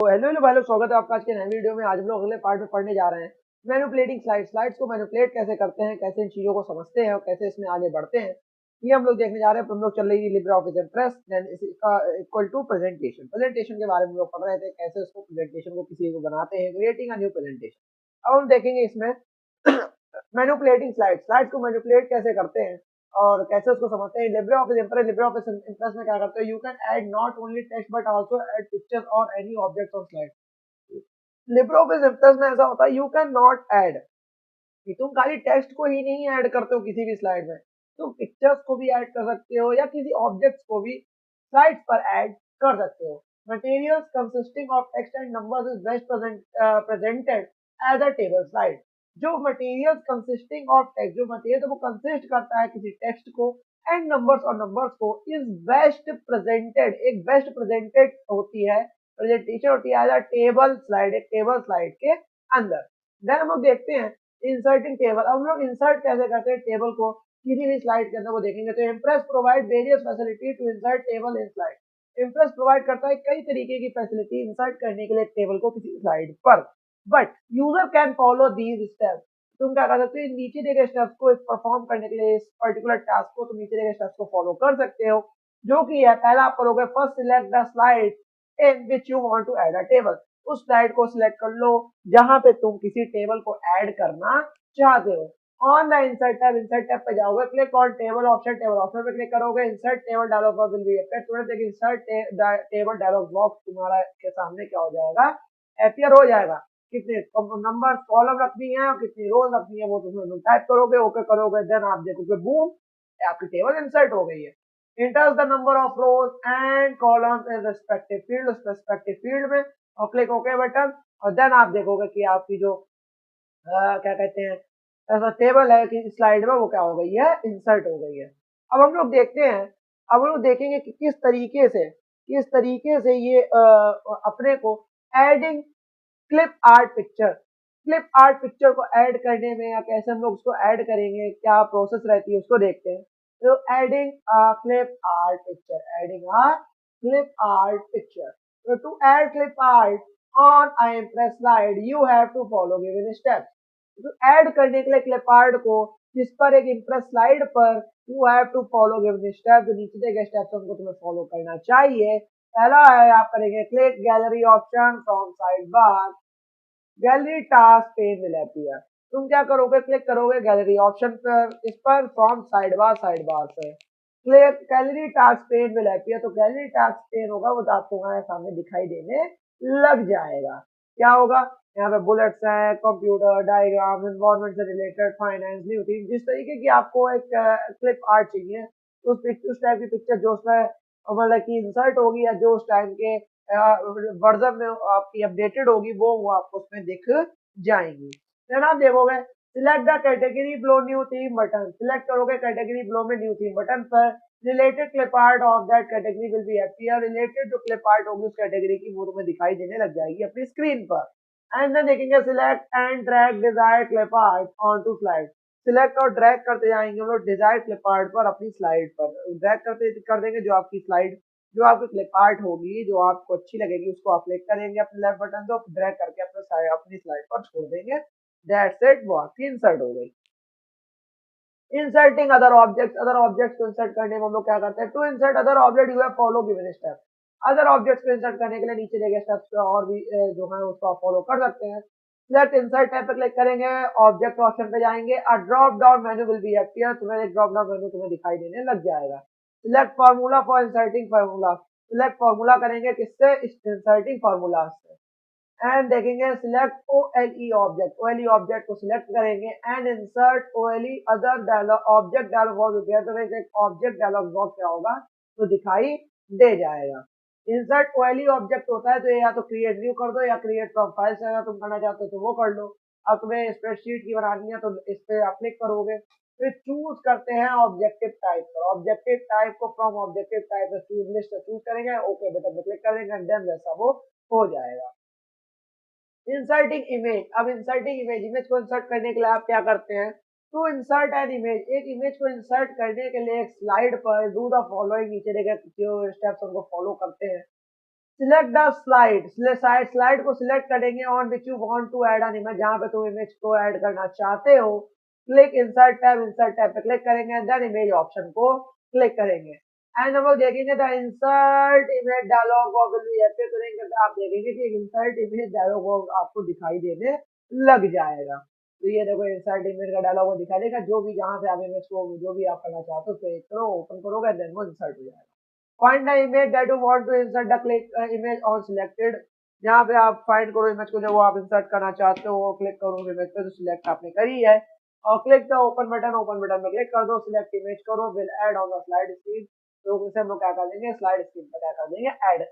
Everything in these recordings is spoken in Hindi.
तो हेलो हेलो भाई लोग, स्वागत है आपका आज के नए वीडियो में। आज हम लोग अगले पार्ट में पढ़ने जा रहे हैं मैनिपुलेटिंग स्लाइड्स को मैनिपुलेट कैसे करते हैं, कैसे इन चीजों को समझते हैं और कैसे इसमें आगे बढ़ते हैं, ये हम लोग देखने जा रहे हैं। हम लोग चल रही है लिब्रे ऑफिस इम्प्रेस, देन इसका इक्वल टू प्रेजेंटेशन के बारे में हम लोग पढ़ रहे थे, कैसे उसको प्रेजेंटेशन को किसी को बनाते हैं, क्रिएटिंग अ न्यू प्रेजेंटेशन। अब हम देखेंगे इसमें मैनिपुलेटिंग स्लाइड्स को मैनिपुलेट कैसे करते हैं और कैसे उसको समझते हैं। लिब्रे ऑफिस इम्प्रेस में क्या करते हैं, you can add not only text but also add pictures और any object on slide. Libre Office Impress में ऐसा होता है, यू कैन नॉट ऐड, कि तुम खाली टेक्स्ट को ही नहीं ऐड करते हो किसी भी स्लाइड में, तुम पिक्चर्स को भी ऐड कर सकते हो या किसी ऑब्जेक्ट्स को भी स्लाइड पर ऐड कर सकते हो। Materials consisting of text and numbers is best presented as a table slide. जो मटेरियल्स कंसिस्टिंग ऑफ टेक्स्ट, जो मटेरियल वो कंसिस्ट करता है किसी टेक्स्ट को एंड नंबर्स और नंबर्स को, इज बेस्ट प्रेजेंटेड, एक बेस्ट प्रेजेंटेड होती है, प्रेजेंटेशन होती है एज अ टेबल स्लाइड, एक टेबल स्लाइड के अंदर। देन हम लोग देखते हैं इंसर्टिंग टेबल। अब हम लोग इंसर्ट कैसे करते हैं टेबल को किसी भी स्लाइड के अंदर, वो देखेंगे। तो Impress provide various facility to insert table in slide. Impress provide करता है कई तरीके की फैसिलिटी इंसर्ट करने के लिए टेबल को किसी स्लाइड पर, but user can follow these steps. तुम क्या कर सकते हो, नीचे दिए गए स्टेप्स को परफॉर्म करने के लिए, इस पर्टिकुलर टास्क को तुम नीचे दिए गए स्टेप्स को फॉलो कर सकते हो, जो कि है, पहला आप करोगे, first select the slide in which you want to add a table. उस स्लाइड को सिलेक्ट कर लो जहां पे तुम किसी टेबल को ऐड करना चाहते हो। ऑन द इंसर्ट टैब पे जाओगे, क्लिक ऑन टेबल ऑप्शन पे क्लिक करोगे, insert table dialog box will be appear. तुरंत एक इंसर्ट टेबल डायलॉग बॉक्स तुम्हारा के सामने क्या हो जाएगा, अपीयर हो जाएगा। कितने नंबर कॉलम रखनी है और कितनी रोज रखनी है वो तुम टाइप करोगे, ओके करोगे, देन आप देखोगे बूम, आपकी टेबल इंसर्ट हो गई है। इंटर्स the number of rose and columns in respective field, उस रिस्पेक्टिव फील्ड में, और क्लिक ओके बटन, और देन आप देखोगे कि आपकी जो क्या कहते हैं, ऐसा टेबल है कि स्लाइड में वो क्या हो गई है, इंसर्ट हो गई है। अब हम लोग देखते हैं, अब हम लोग देखेंगे कि किस तरीके से ये अपने को एडिंग क्लिप आर्ट पिक्चर को ऐड करने में, या कैसे हम लोग उसको ऐड करेंगे, क्या प्रोसेस रहती है, उसको देखते हैं। तो adding clip art picture, so to add clip art on a impress slide you have to follow given steps। तो ऐड करने के लिए क्लिप आर्ट को जिस पर एक इम्प्रेस स्लाइड पर, you have to follow given step, जो नीचे दिए गए स्टेप्स उनको तुम्हें फॉलो करना चाहिए। पहला है, आप करेंगे click gallery option from side bar, gallery task pen will appear. तुम क्या करोगे, क्लिक करोगे गैलरी ऑप्शन पर, इस पर फ्रॉम साइड बार से click gallery task pen will appear. तो गैलरी टास्क पेन होगा वो आपको हमारे सामने दिखाई देने लग जाएगा। क्या होगा, यहाँ पे बुलेट्स हैं, कंप्यूटर डायग्राम, एनवायरनमेंट से रिलेटेड, फाइनेंस, न्यू थीम, जिस तरीके की आपको एक क्लिप आर्ट चाहिए, उस टाइप की पिक्चर जो उसमें मतलब कि इंसर्ट होगी, या जो उस टाइम के वर्जन में आपकी अपडेटेड होगी, वो आपको उसमें दिख जाएंगी। देन आप देखोगे select the category blow new theme button, select करोगे कैटेगरी ब्लो में न्यू थीम बटन पर, related clip art of that category will be appear. Related जो क्लिप आर्ट होगी उस कैटेगरी की, वो तुम्हें दिखाई देने लग जाएगी अपनी स्क्रीन पर। एंड देन देखेंगे select and drag desired clip art on to slide. Select और ड्रैग करते जाएंगे हम लोग डिजायर्ड क्लिप आर्ट पर, अपनी स्लाइड पर ड्रैग करते कर देंगे। जो आपकी स्लाइड, जो आपकी क्लिप आर्ट होगी, जो आपको अच्छी लगेगी, उसको आप क्लिक करेंगे अपने लेफ्ट बटन से, ड्रैग करके अपनी स्लाइड पर छोड़ देंगे। दैट्स इट, वो आपकी इंसर्ट हो गई। इंसर्टिंग अदर ऑब्जेक्ट्स को इंसर्ट करने में हम लोग क्या करते हैं, to insert other object you have follow given step. Other objects को इंसर्ट करने के लिए नीचे दिए गए स्टेप्स और भी जो है उसको आप फॉलो कर सकते हैं। सिलेक्ट इंसर्ट टैब पे क्लिक करेंगे, ऑब्जेक्ट ऑप्शन पे जाएंगे, a drop down menu will be appear, तुम्हें एक ड्रॉप डाउन मेन्यू तुम्हें दिखाई देने लग जाएगा। Select formula for inserting formula, select formula करेंगे किससे, इंसर्टिंग फार्मूला से। एंड देखेंगे सिलेक्ट OLE ऑब्जेक्ट को सिलेक्ट करेंगे and insert OLE other dialog object dialog box, तो एक ऑब्जेक्ट डायलॉग बॉक्स क्या होगा, तो दिखाई दे जाएगा। इंसर्ट OLE ऑब्जेक्ट होता है, तो या तो क्रिएट न्यू कर दो या क्रिएट फ्रॉम फाइल से अगर तुम करना चाहते हो तो वो कर लो। अब तुम्हें स्प्रेडशीट की बनानी है तो इस पे आप क्लिक करोगे, फिर चूज करते हैं ऑब्जेक्टिव टाइप पर, ऑब्जेक्टिव टाइप को फ्रॉम ऑब्जेक्टिव टाइप लिस्ट से चूज करेंगे, ओके बटन पे क्लिक करेंगे, देन वैसा वो हो जाएगा। इंसर्टिंग इमेज, अब इंसर्टिंग इमेज को इंसर्ट करने के लिए आप क्या करते हैं, टू इंसर्ट एन इमेज, एक इमेज को इंसर्ट करने के लिए एक स्लाइड पर डू द फॉलोइंग, नीचे देखे जो स्टेप्स उनको फॉलो करते हैं। सिलेक्ट द स्लाइड को सिलेक्ट करेंगे on which you want to add an image, जहां पे तुम इमेज को ऐड करना चाहते हो। क्लिक इंसर्ट टैब पे क्लिक करेंगे, देन इमेज ऑप्शन को क्लिक करेंगे एंड हम लोग देखेंगे the insert image dialog box will be appear करेंगे। आप देखेंगे कि इंसर्ट इमेज डायलॉग बॉक्स आपको दिखाई देने लग जाएगा। तो ये देखो इंसर्ट इमेज का डायलॉग बॉक्स दिखाई देगा, जो भी जहां से आप इमेज को जो भी आप करना चाहते हो क्लिक करो, ओपन करोगे देन वो इंसर्ट हो जाएगा। Find the image that you want to insert the click image on selected, यहाँ पे आप फाइंड करो इमेज को, जब वो आप इंसर्ट करना चाहते हो वो क्लिक करो इमेज पे, तो सिलेक्ट आपने करी है और क्लिक द ओपन बटन पे क्लिक कर दो, सिलेक्ट इमेज करो, will add on the slide screen. तो उसे हम लोग क्या कर देंगे, स्लाइड स्क्रीन पर क्या कर देंगे,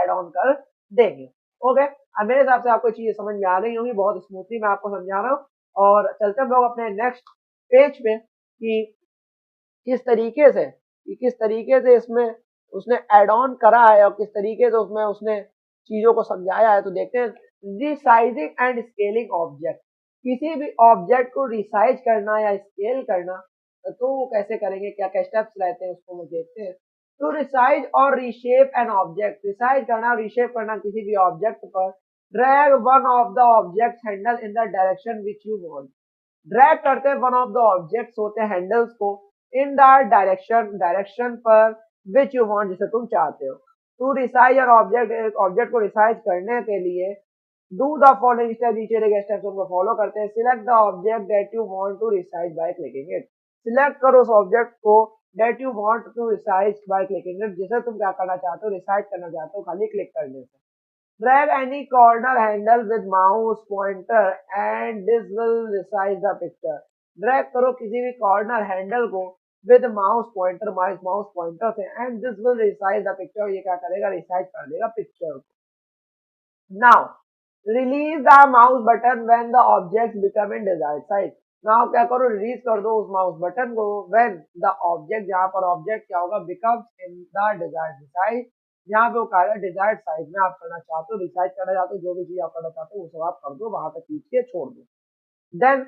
ऐड ऑन कर देंगे। ओके, अब मेरे हिसाब से आपको चीजें समझ में आ गई होंगी, बहुत स्मूथली मैं आपको समझा रहा हूँ। और चलते हम लोग अपने नेक्स्ट पेज पे कि किस तरीके से इसमें उसने ऐड ऑन करा है और किस तरीके से उसमें उसने चीजों को समझाया है। तो देखते हैं, रिसाइजिंग एंड स्केलिंग ऑब्जेक्ट, किसी भी ऑब्जेक्ट को रिसाइज करना या स्केल करना, तो वो कैसे करेंगे, क्या क्या स्टेप्स रहते हैं उसको हम देखते हैं। तो रिसाइज और रीशेप एन ऑब्जेक्ट, रिसाइज करना और रीशेप करना किसी भी ऑब्जेक्ट पर, drag one of the object handle in the direction which you want, drag करते हैं वन ऑफ द ऑब्जेक्ट्स होते हैं हैंडल्स को इन द डायरेक्शन पर विच यू वांट, जिसे तुम चाहते हो। टू रिसाइज एन ऑब्जेक्ट, एक ऑब्जेक्ट को रिसाइज करने के लिए डू द फॉलोइंग स्टेप, नीचे दिए स्टेप्स उनको फॉलो करते हैं। Select the object that you want to resize by clicking it, select करो उस ऑब्जेक्ट को that you want to resize by clicking it, जिसे तुम क्या करना चाहते हो, रिसाइज करना चाहते हो खाली क्लिक करने से। Drag any corner handle with mouse pointer and this will resize the picture. Drag करो किसी भी corner handle को with mouse pointer से and this will resize the picture, ये क्या करेगा, resize कर देगा picture को। Now release the mouse button when the objects become in desired size. Now क्या करो, रिलीज कर दो उस माउस बटन को when the object, जहाँ पर ऑब्जेक्ट क्या होगा, becomes in the desired size, यहाँ पे वो कहेगा डिजायर्ड साइज में आप करना चाहते हो, रिसाइज करना चाहते हो, जो भी चीज आप करना चाहते हो वो सब आप कर दो, वहां तक खींच के छोड़ दो। देन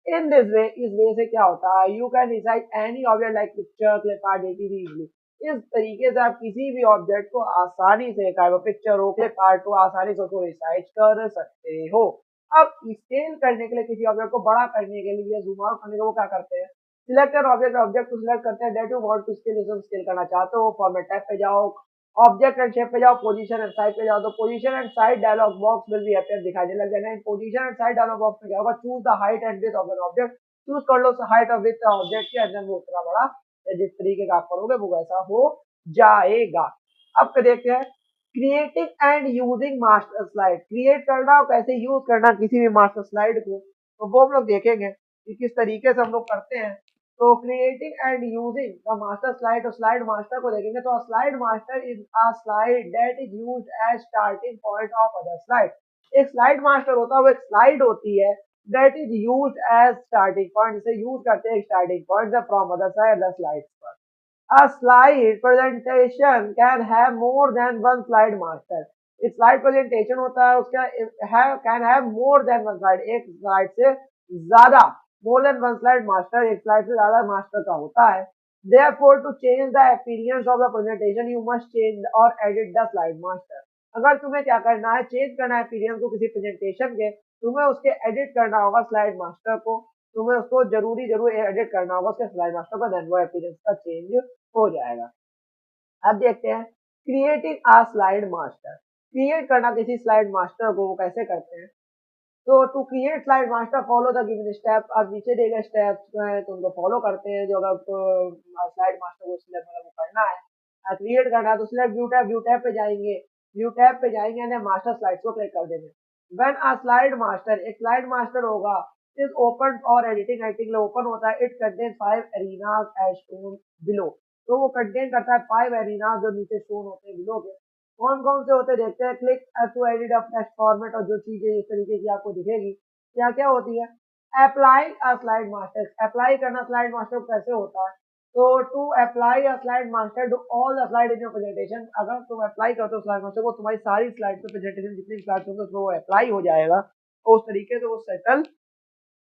इन दिस वे, इस वे से क्या होता है, you can resize any object like picture, clip art, ATV easily. इस तरीके से आप किसी भी ऑब्जेक्ट को आसानी से, चाहे वो पिक्चर हो, क्लिप आर्ट हो, आसानी से उसको रिसाइज कर सकते हो। अब स्केल करने के लिए, किसी ऑब्जेक्ट को बड़ा करने के लिए, जूम आउट करने के लिए, वो क्या करते हैं, सिलेक्ट एन ऑब्जेक्ट को सिलेक्ट करते हैं, that you want to scale, scale करना चाहते हो, फॉर्मेट टैब पे जाओ, ऑब्जेक्ट एंड शेप पे जाओ, पोजीशन एंड साइज पे जाओ, तो position and size dialog box will be appear, दिखाई देने लग जाएगा। इन position and size dialog box में क्या होगा, choose the height and width of an object, choose कर लो हाइट और विड्थ ऑब्जेक्ट की, एंड वो उतना बड़ा जिस तरीके का आप करोगे वो वैसा हो जाएगा। अब देखते हैं, creating and using master slide, create करना और कैसे यूज करना किसी भी मास्टर स्लाइड को, तो वो हम लोग देखेंगे कि किस तरीके से हम लोग करते हैं। तो creating and using the master slide, और स्लाइड मास्टर को देखेंगे, तो slide master is a slide that is used as starting point of other slide. एक स्लाइड मास्टर होता है, वो एक स्लाइड होती है that is used as starting point, इसे यूज करते हैं starting point from other side the slides पर। A slide presentation can have more than one slide master. एक slide presentation होता है, उसका can have more than one slide, एक slide से ज्यादा, more than one slide master, एक slide से ज्यादा master का होता है। Therefore, to change the appearance of the presentation, you must change or edit the slide master. अगर तुम्हें क्या करना है, चेंज करना है appearance को किसी presentation के, तुम्हें उसके edit करना होगा slide master को, तुम्हें उसको जरूर एडिट करना होगा उसके स्लाइड मास्टर को, देन वो अपीयरेंस का चेंज हो जाएगा। अब देखते हैं, creating a slide master, create करना किसी स्लाइड मास्टर को, वो कैसे करते हैं। तो to create slide master follow the given step, अब नीचे दिए गए स्टेप्स जो है तो उनको फॉलो करते हैं, जो अगर स्लाइड मास्टर को सिलेक्ट मतलब करना है, क्रिएट करना है, तो सिलेक्ट व्यू टैब पे जाएंगे, मास्टर स्लाइड्स को क्लिक कर देंगे। व्हेन अ स्लाइड मास्टर, एक स्लाइड मास्टर होगा, इज ओपन और एडिटिंग के लिए ओपन होता है, it contain 5 arenas as shown below, तो वो कंटेन करता है 5 एरिनाज जो नीचे शोन होते हैं बिलो के। कौन कौन से होते देखते हैं, click to edit a text format, और जो चीजें इस तरीके की आपको दिखेगी क्या क्या होती है। Apply a slide master, apply करना स्लाइड मास्टर कैसे होता है, तो to apply a slide master to all the slide in your presentation, अगर तुम अप्लाई करते हो स्लाइड मास्टर को, तुम्हारी सारी स्लाइड पे प्रेजेंटेशन जितनी स्लाइड होंगे उसमें वो अप्लाई हो जाएगा, तो उस तरीके से वो सेटल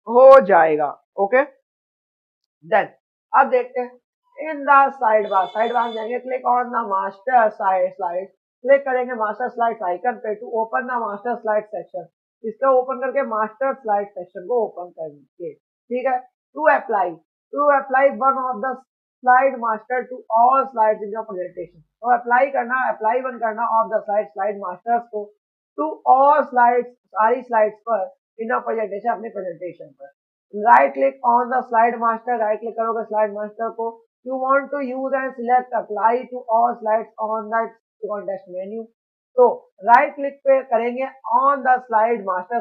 हो जाएगा। ओके, देन अब देखते हैं इन द साइड बार, में जाएंगे, click on the master side slide click करेंगे मास्टर स्लाइड्स आइकन पे to open the master slide section. इसका ओपन करके मास्टर स्लाइड सेक्शन को ओपन करेंगे, ठीक है। To apply one of the slide master to all slides in your presentation. तो अप्लाई वन करना ऑफ द स्लाइड मास्टर्स को टू ऑल स्लाइड्स, सारी स्लाइड्स पर इन योर प्रेजेंटेशन, अपने प्रेजेंटेशन पर। Right click on the slide master, right click करोगे स्लाइड मास्टर को। You want to use and select apply to all slides on that context menu. तो राइट क्लिक पे करेंगे ऑन द स्लाइड मास्टर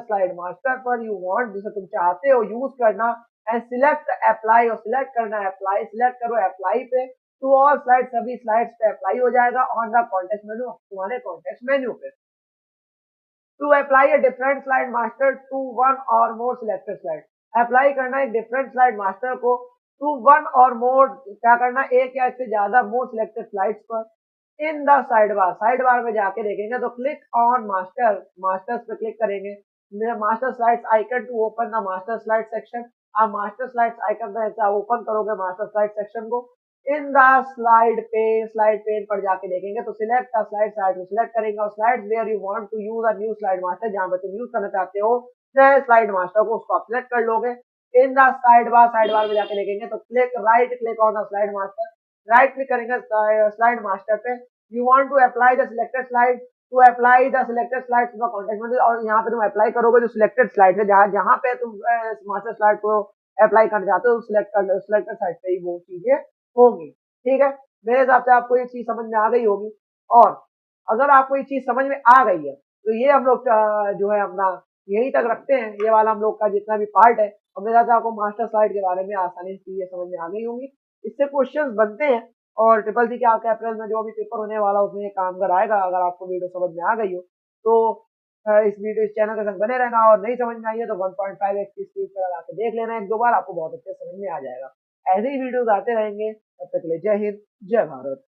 पर यू वांट, जिसे तुम चाहते हो यूज करना, एंड सिलेक्ट अप्लाई, और सिलेक्ट करना है अप्लाई। सिलेक्ट करो अप्लाई पे टू ऑल स्लाइड, सभी स्लाइड्स पे अप्लाई हो जाएगा ऑन द कॉन्टेक्स्ट मेन्यू, तुम्हारे कॉन्टेक्स्ट मेन्यू पे। To apply a different slide master to one or more selected slide, apply करना एक डिफरेंट स्लाइड मास्टर को टू वन और मोर, क्या करना, एक या इससे ज्यादा मोर सिलेक्टेड स्लाइड्स पर। इन द साइड बार में जाके देखेंगे तो क्लिक ऑन मास्टर्स पे क्लिक करेंगे, master slides icon to open the master slide section. आप मास्टर स्लाइड्स आइकन पे ऐसा ओपन करोगे मास्टर स्लाइड सेक्शन को। इन द स्लाइड पेन पर जाके देखेंगे तो सिलेक्ट स्लाइड को सिलेक्ट करेंगे, और slide where you want to use a new slide master, जहां पे तुम यूज करना चाहते हो नए स्लाइड मास्टर को, उसको आप सिलेक्ट कर लोगे। इन द साइड बार में जाके देखेंगे तो right click on the slide master, right click करेंगे स्लाइड मास्टर पे। You want to apply the selected slide, to apply the selected slide to the context menu, और यहाँ पे तुम अप्लाई करोगे जो सिलेक्टेड स्लाइड है, जहाँ जहाँ पे तुम मास्टर स्लाइड को अप्लाई करना चाहते हो सिलेक्ट कर लो, सिलेक्टेड साइड पे ही वो चीजें होंगी, ठीक है। मेरे हिसाब से आपको ये चीज समझ में आ गई होगी। और अगर आपको ये चीज समझ में आ गई है तो ये हम लोग जो है अपना यहीं तक रखते हैं, ये वाला हम लोग का जितना भी पार्ट है। और मेरे हिसाब से आपको मास्टर स्लाइड के बारे में आसानी से चीजें समझ में आ गई होंगी। इससे क्वेश्चंस बनते हैं, और ट्रिपल सी के आपके अप्रैल में जो भी पेपर होने वाला है उसमें ये काम कर आएगा। अगर आपको वीडियो समझ में आ गई हो तो इस चैनल के साथ बने रहना, और नहीं समझ में आई है तो 1.5x की स्पीड पर लगा के देख लेना एक दो बार, आपको बहुत अच्छे समझ में आ जाएगा। ऐसे ही वीडियोस आते रहेंगे, तब तक के लिए जय हिंद, जय भारत।